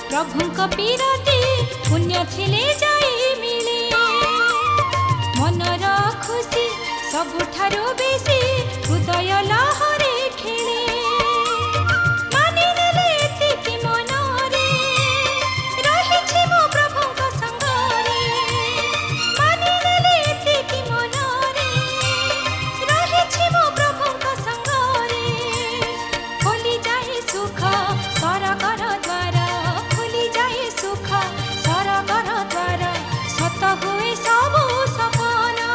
प्रभु पीरती पुण्य थिले जाई मिले मनर खुशी सबुठारु बेसी हृदय लहरे खेले मानिनेले एतिकी मनरे रहिछि मो प्रभुଙ୍କ संगरे मानिनेले एतिकी मनरे रहिछि मो प्रभुଙ୍କ संगरे खोली जाए सुख सरगर द्वार खोली जाए सुख सरगर द्वार सत हुए सबु सपना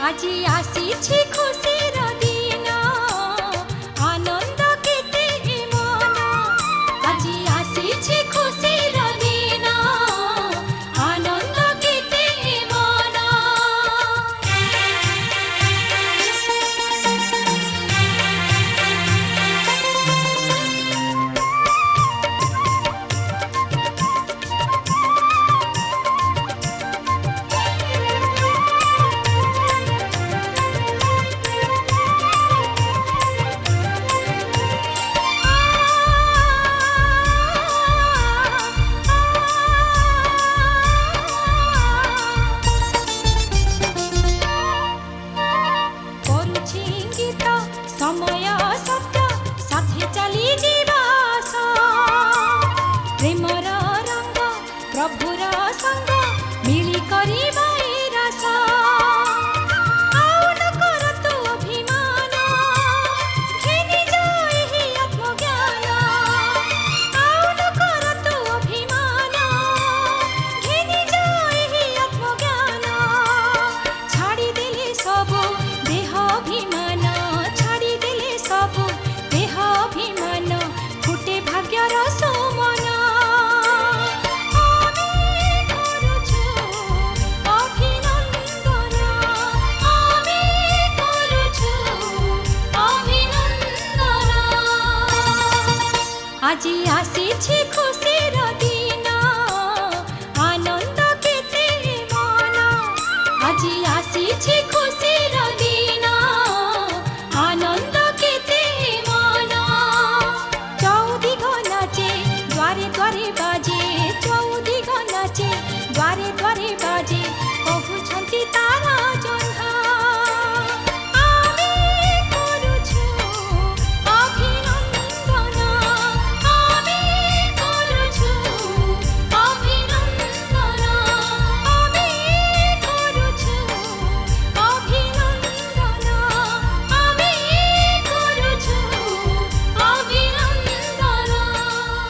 আজি আসিছি খুশির দিন আনন্দ কেতে মন আজি আসিছি খুশির দিন আনন্দ কেতে মন समय सत्य साथे चली जीवास प्रेमर रंग प्रभुर संग मिली करी रस आउ न कर तू अभिमान घिनि जाए ही आत्मज्ञान आउ न कर तू अभिमान घिनि जाए ही आत्मज्ञान छाड़ी देले सब देह अभिमान सबु देह अभिमान फुटे भाग्यर सुमन আজি আসিছি